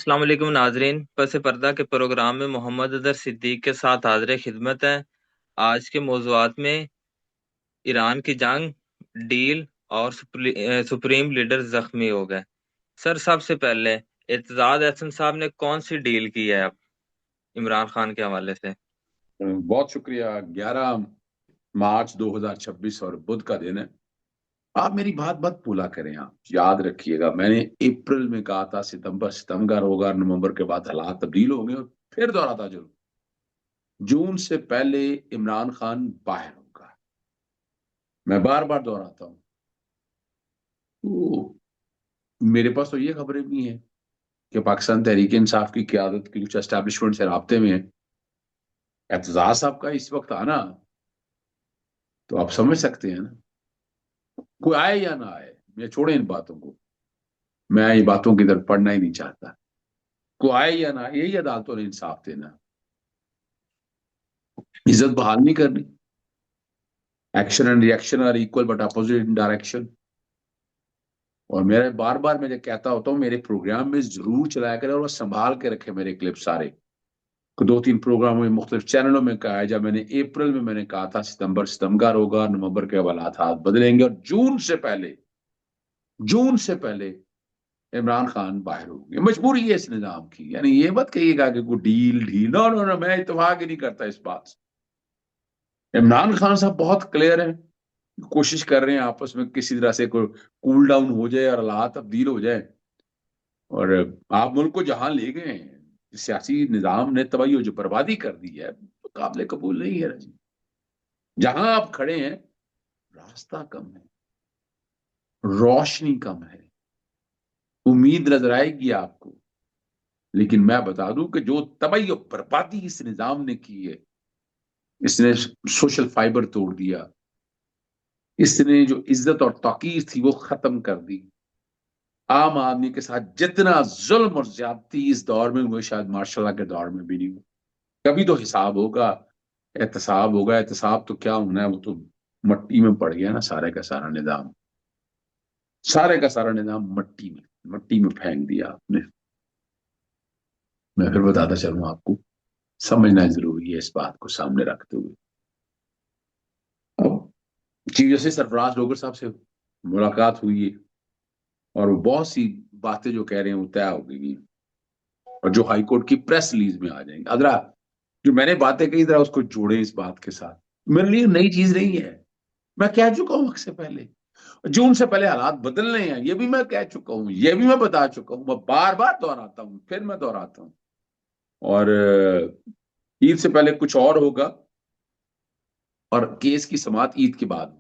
السلام علیکم ناظرین، پس پردہ کے پروگرام میں محمد اظہر صدیق کے ساتھ حاضر خدمت ہیں۔ آج کے موضوعات میں ایران کی جنگ، ڈیل اور سپریم لیڈر زخمی ہو گئے۔ سر، سب سے پہلے اعتزاز احسن صاحب نے کون سی ڈیل کی ہے اب عمران خان کے حوالے سے؟ بہت شکریہ۔ 11 مارچ 2026 اور بدھ کا دن ہے۔ آپ میری بات بھولا کریں، آپ یاد رکھیے گا میں نے اپریل میں کہا تھا ستمبر ہوگا، نومبر کے بعد حالات تبدیل ہوں گے، اور پھر دوہراتا ضرور، جون سے پہلے عمران خان باہر ہوگا۔ میں بار بار دہراتا ہوں۔ میرے پاس تو یہ خبریں بھی ہیں کہ پاکستان تحریک انصاف کی قیادت کی کچھ اسٹیبلشمنٹ سے رابطے میں ہے۔ اعتزاز صاحب کا اس وقت آنا تو آپ سمجھ سکتے ہیں نا، کوئی آئے یا نہ آئے، میں چھوڑیں ان باتوں کو، میں یہ باتوں کی طرف پڑھنا ہی نہیں چاہتا۔ کوئی آئے یا نہ آئے، یہی عدالتوں نے انصاف دینا، عزت بحال نہیں کرنی۔ Action and reaction are equal but opposite in direction. اور میرے بار بار میں کہتا ہوتا ہوں، میرے پروگرام میں ضرور چلایا کرے اور وہ سنبھال کے رکھے میرے کلپ سارے۔ 2-3 پروگراموں میں مختلف چینلوں میں کہا ہے، جب میں نے اپریل میں نے کہا تھا ستمبر ہوگا، نومبر کے حالات بدلیں گے، اور جون سے پہلے عمران خان باہر ہو گئے۔ مجبوری ہے اس نظام کی، یعنی یہ مت کہیے گا کہ کوئی ڈیل نو، میں اتفاق ہی نہیں کرتا اس بات سے۔ عمران خان صاحب بہت کلیئر ہیں، کوشش کر رہے ہیں آپس میں کسی طرح سے کوئی کول ڈاؤن ہو جائے اور حالات تبدیل ہو جائے، اور آپ ملک کو جہاں لے گئے ہیں، سیاسی نظام نے تباہی و جو بربادی کر دی ہے، تو قابل قبول نہیں ہے جی۔ جہاں آپ کھڑے ہیں راستہ کم ہے، روشنی کم ہے، امید نظر آئے گی آپ کو، لیکن میں بتا دوں کہ جو تباہی و بربادی اس نظام نے کی ہے، اس نے سوشل فائبر توڑ دیا، اس نے جو عزت اور توقیر تھی وہ ختم کر دی۔ عام آدمی کے ساتھ جتنا ظلم اور زیادتی اس دور میں ہوئے، شاید ماشاء اللہ کے دور میں بھی نہیں ہوئے۔ کبھی تو حساب ہوگا، احتساب ہوگا۔ احتساب تو کیا ہونا ہے، وہ تو مٹی میں پڑ گیا نا، سارے کا سارا نظام، سارے کا سارا نظام مٹی میں پھینک دیا آپ نے۔ میں پھر بتاتا چلوں آپ کو، سمجھنا ضروری ہے اس بات کو سامنے رکھتے ہوئے۔ اب چیف جسٹس سرفراز ڈوگر صاحب سے ملاقات ہوئی ہے، اور وہ بہت سی باتیں جو کہہ رہے ہیں وہ طے ہو گئی ہیں، اور جو ہائی کورٹ کی پریس ریلیز میں آ جائیں گے۔ ادرا جو میں نے باتیں کہی، ذرا اس کو جوڑیں اس بات کے ساتھ، میرے لیے نئی چیز نہیں ہے، میں کہہ چکا ہوں وقت سے پہلے۔ جون سے پہلے حالات بدلنے ہیں، یہ بھی میں کہہ چکا ہوں، یہ بھی میں بتا چکا ہوں، میں بار بار دہراتا ہوں، پھر میں دہراتا ہوں۔ اور عید سے پہلے کچھ اور ہوگا، اور کیس کی سماعت عید کے بعد ہوگی۔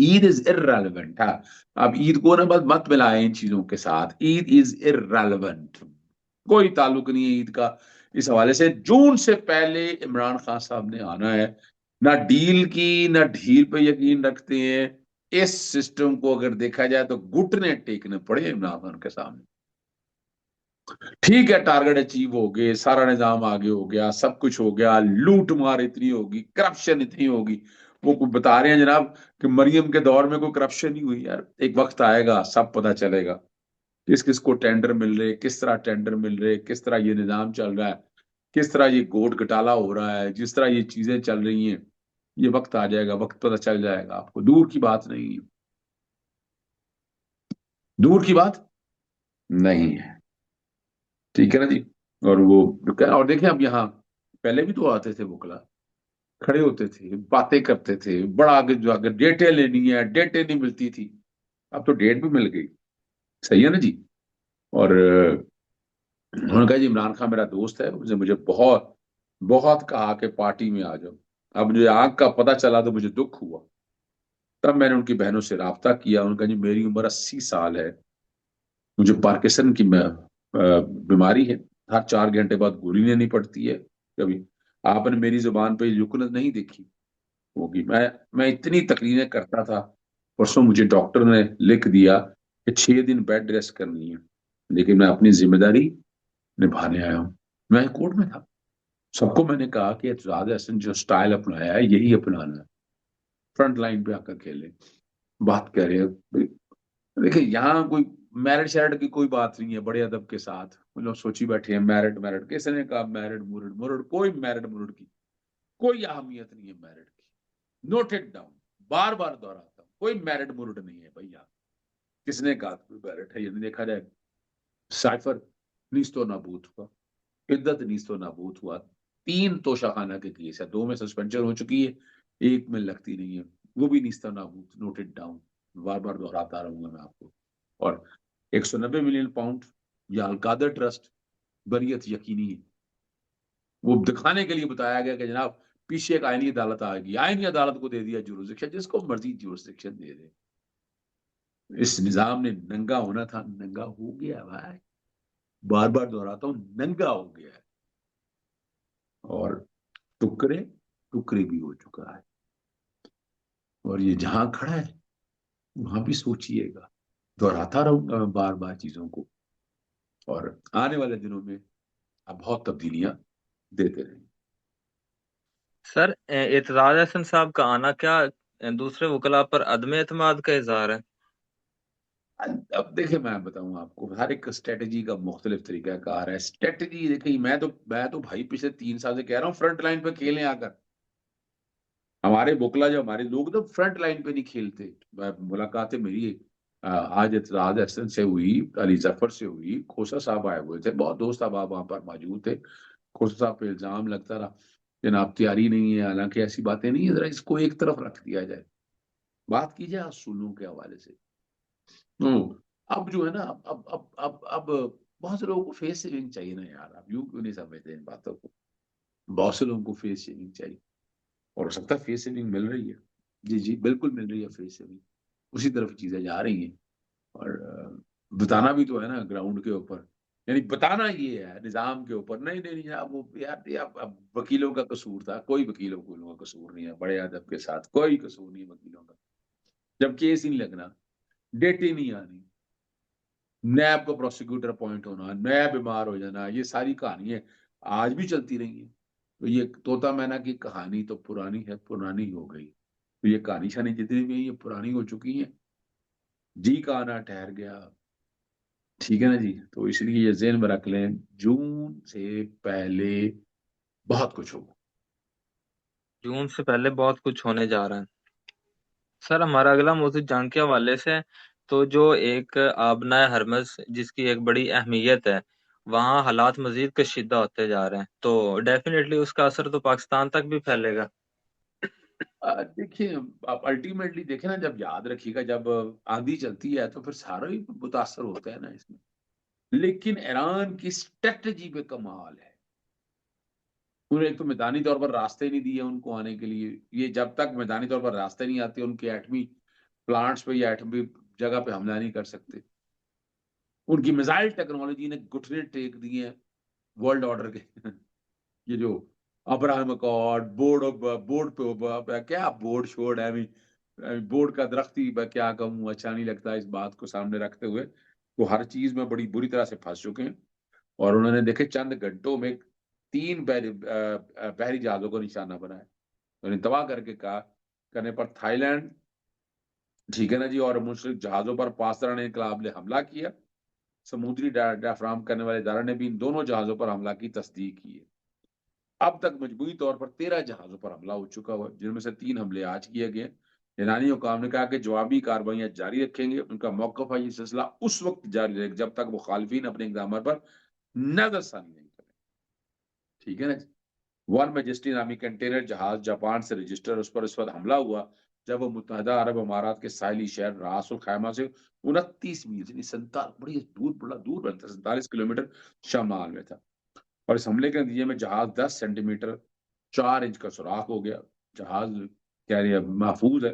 عید از ارریلیونٹ، اب عید کو نا بس مت ملائیں ان چیزوں کے ساتھ، عید از ارریلیونٹ، کوئی تعلق نہیں ہے عید کا اس حوالے سے۔ جون سے پہلے عمران خان صاحب نے آنا ہے، نہ ڈیل کی نہ ڈھیل پہ یقین رکھتے ہیں۔ اس سسٹم کو اگر دیکھا جائے تو گھٹنے ٹیکنے پڑے عمران خان کے سامنے۔ ٹھیک ہے، ٹارگٹ اچیو ہو گئے، سارا نظام آگے ہو گیا، سب کچھ ہو گیا، لوٹ مار اتنی ہوگی، کرپشن اتنی ہوگی۔ وہ بتا رہے ہیں جناب کہ مریم کے دور میں کوئی کرپشن نہیں ہوئی، یار ایک وقت آئے گا سب پتہ چلے گا، کس کس کو ٹینڈر مل رہے، کس طرح ٹینڈر مل رہے، کس طرح یہ نظام چل رہا ہے، کس طرح یہ گوٹ گٹالا ہو رہا ہے، جس طرح یہ چیزیں چل رہی ہیں۔ یہ وقت آ جائے گا، وقت پتہ چل جائے گا آپ کو، دور کی بات نہیں ہے، دور کی بات نہیں ہے، ٹھیک ہے نا جی۔ اور دیکھیں اب یہاں پہلے بھی تو آتے تھے وکلا، کھڑے ہوتے تھے، باتیں کرتے تھے، بڑا آگے جو اگر ڈیٹیں لینی ہے ڈیٹیں نہیں ملتی تھی، اب تو ڈیٹ بھی مل گئی، صحیح ہے نا جی۔ اور انہوں نے کہا جی عمران خان میرا دوست ہے، اس نے مجھے بہت بہت کہا کہ پارٹی میں آ جاؤ۔ اب مجھے آنکھ کا پتہ چلا تو مجھے دکھ ہوا، تب میں نے ان کی بہنوں سے رابطہ کیا۔ انہوں نے کہا جی میری عمر 80 سال ہے، مجھے پارکنسن کی بیماری ہے، ہر 4 گھنٹے بعد گولی لینی پڑتی ہے، کبھی آپ نے میری زبان پہ یقینت نہیں دیکھی ہوگی، میں اتنی تقریریں کرتا تھا۔ پرسوں مجھے ڈاکٹر نے لکھ دیا کہ 6 دن بیڈ ریسٹ کرنی ہے، لیکن میں اپنی ذمہ داری نبھانے آیا ہوں۔ میں کورٹ میں تھا، سب کو میں نے کہا کہ اعتزاز احسن جو سٹائل اپنایا ہے یہی اپنانا ہے، فرنٹ لائن پہ آ کر کھیلے، بات کر رہے ہیں۔ دیکھیں یہاں کوئی میرٹ شیرٹ کی کوئی بات نہیں ہے، بڑے ادب کے ساتھ وہ لوگ سوچی بیٹھے ہیں میرٹ میرٹ، کس نے کہا میرٹ مرٹ مرٹ، کوئی میرٹ مرٹ کی کوئی اہمیت نہیں ہے میرٹ کی، نوٹ اٹ ڈاؤن، بار بار دہراتا ہوں، کوئی میرٹ مرٹ نہیں ہے بھیا، کس نے کہا کوئی میرٹ ہے؟ یہ دیکھا جائے سائفر نیست و نابود ہوا، عدت نیست و نابود ہوا، 3 توشہ خانہ کے کیس ہے، 2 میں سسپینشن ہو چکی ہے، 1 میں لگتی نہیں ہے، وہ بھی نیست و نابود، نوٹ اٹ ڈاؤن، بار بار دہراتا رہوں گا میں آپ کو۔ اور 190 ملین پاؤنڈ یا القادر ٹرسٹ بریت یقینی ہے، وہ دکھانے کے لیے بتایا گیا کہ جناب پیچھے ایک آئینی عدالت آ گئی، آئینی عدالت کو دے دیا جورسڈکشن، جس کو مرضی جورسڈکشن دے دے، اس نظام نے ننگا ہونا تھا، ننگا ہو گیا بھائی، بار بار دہراتا ہوں ننگا ہو گیا ہے، اور ٹکڑے ٹکڑے بھی ہو چکا ہے، اور یہ جہاں کھڑا ہے وہاں بھی سوچئے گا، دہراتا رہوں گا میں بار بار چیزوں کو، اور آنے والے دنوں میں اب بہت تبدیلیاں دیتے رہیں سر اعتزاز احسن صاحب کا آنا کیا دوسرے وکلاء پر عدم اعتماد کا اظہار ہے؟ اب دیکھیں میں بتاؤں آپ کو، ہر ایک اسٹریٹجی کا مختلف طریقہ کار ہے، اسٹریٹجی دیکھیں میں تو بھائی پچھلے 3 سال سے کہہ رہا ہوں فرنٹ لائن پہ کھیلیں آ کر، ہمارے بوکلا جو ہمارے لوگ تو فرنٹ لائن پہ نہیں کھیلتے، ملاقاتیں میری آج اعتراض احسن سے ہوئی، علی ظفر سے ہوئی، کھوسا صاحب آئے ہوئے تھے، بہت دوست احباب وہاں پر موجود تھے، کھوسا صاحب پہ الزام لگتا رہا جناب تیاری نہیں ہے، حالانکہ ایسی باتیں نہیں ہے، ذرا اس کو ایک طرف رکھ دیا جائے، بات کی جائے اصولوں کے حوالے سے۔ اب جو ہے نا اب بہت سے لوگوں کو فیس سیونگ چاہیے نا یار، اب یوں کیوں نہیں سمجھتے ان باتوں کو، بہت سے لوگوں کو فیس سیونگ چاہیے، اور ہو سکتا ہے فیس سیونگ مل رہی ہے، جی جی بالکل مل رہی ہے فیس سیونگ، اسی طرف چیزیں جا رہی ہیں، اور بتانا بھی تو ہے نا گراؤنڈ کے اوپر، یعنی بتانا یہ ہے نظام کے اوپر، نہیں نہیں نہیں اب وہ یار اب وکیلوں کا قصور تھا، کوئی وکیلوں کا قصور نہیں ہے، بڑے ادب کے ساتھ کوئی قصور نہیں ہے وکیلوں کا، جب کیس ہی نہیں لگنا، ڈیٹ ہی نہیں آنی، نیب کا پروسیکیوٹر اپوائنٹ ہونا، نیب بیمار ہو جانا، یہ ساری کہانیاں آج بھی چلتی رہی ہیں، تو یہ طوطا مینا کی کہانی تو پرانی ہے، پرانی ہو گئی، تو یہ کہانی شانی جتنی بھی ہیں یہ پرانی ہو چکی ہیں، جی کا آنا ٹھہر گیا، ٹھیک ہے نا جی، تو اس لیے یہ ذہن میں رکھ لیں جون سے پہلے بہت کچھ ہوگا۔ جون سے پہلے بہت کچھ ہونے جا رہا ہے۔ سر ہمارا اگلا موضوع جنگ کے حوالے سے ہے، تو جو ایک آبنائے ہرمز جس کی ایک بڑی اہمیت ہے، وہاں حالات مزید کشیدہ ہوتے جا رہے ہیں، تو ڈیفینیٹلی اس کا اثر تو پاکستان تک بھی پھیلے گا۔ دیکھیں آپ الٹیمیٹلی دیکھیں نا، جب یاد رکھیے گا جب آندھی چلتی ہے تو پھر سارا ہی متاثر ہوتا ہے نا اس میں، لیکن ایران کی اسٹریٹجی پہ کمال ہے، انہیں ایک تو میدانی طور پر راستے نہیں دیے ان کو آنے کے لیے، یہ جب تک میدانی طور پر راستے نہیں آتے ان کے ایٹمی پلانٹس پہ یا ایٹمی جگہ پہ حملہ نہیں کر سکتے، ان کی میزائل ٹیکنالوجی نے گھٹنے ٹیک دیے ہیں ورلڈ آرڈر کے یہ جو ابراہم اکارڈ بورڈ پہ کیا بورڈ شوڈ ہے، بورڈ کا درخت ہی میں کیا کہوں، اچھا نہیں لگتا اس بات کو سامنے رکھتے ہوئے، وہ ہر چیز میں بڑی بری طرح سے پھنس چکے ہیں، اور انہوں نے دیکھے چند گھنٹوں میں 3 بحری جہازوں کو نشانہ بنایا، انہیں تباہ کر کے کہا کرنے پر تھائی لینڈ، ٹھیک ہے نا جی، اور منسلک جہازوں پر پاسداران انقلاب نے حملہ کیا، سمندری ڈیافرام کرنے والے ادارے نے بھی ان دونوں جہازوں پر حملہ کی تصدیق کی ہے، اب تک مجموعی طور پر 13 جہازوں پر حملہ ہو چکا ہوا، جن میں سے 3 حملے آج کیے گئے، ایرانی حکام نے کہا کہ جوابی کارروائیاں جاری رکھیں گے، ان کا موقف ہے یہ سلسلہ اس وقت جاری رہے گا جب تک مخالفین اپنے اقدامات پر نظر ثانی نہیں کریں، ٹھیک ہے نا جی، ون میجسٹی نامی کنٹینر جہاز جاپان سے رجسٹر، اس پر اس وقت حملہ ہوا جب وہ متحدہ عرب امارات کے ساحلی شہر راس الخیمہ سے 29 میل یعنی بڑی دور، بڑا دور بنتا ہے، 47 کلومیٹر شمال میں تھا، اور اس حملے کے نتیجے میں جہاز 10 سینٹی میٹر 4 انچ کا سوراخ ہو گیا، جہاز کہہ رہی ہے محفوظ ہے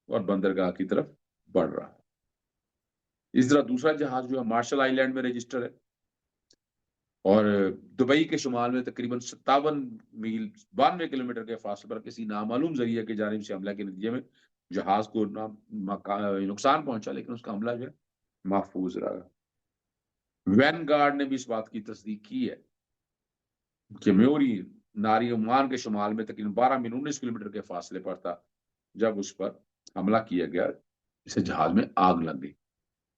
اور بندرگاہ کی طرف بڑھ رہا ہے، اس طرح دوسرا جہاز جو ہے مارشل آئی لینڈ میں رجسٹر ہے، اور دبئی کے شمال میں تقریباً 57 میل 92 کلومیٹر کے فاصلے پر کسی نامعلوم ذریعے کی جانب سے حملہ کے نتیجے میں جہاز کو نقصان پہنچا، لیکن اس کا حملہ جو ہے محفوظ رہا۔ وین گارڈ نے بھی اس بات کی تصدیق کی ہے کہ میوری ناری عمان کے شمال میں تقریباً 12 میل 19 کلومیٹر کے فاصلے پر تھا جب اس پر حملہ کیا گیا، اسے جہاز میں آگ لگ گئی،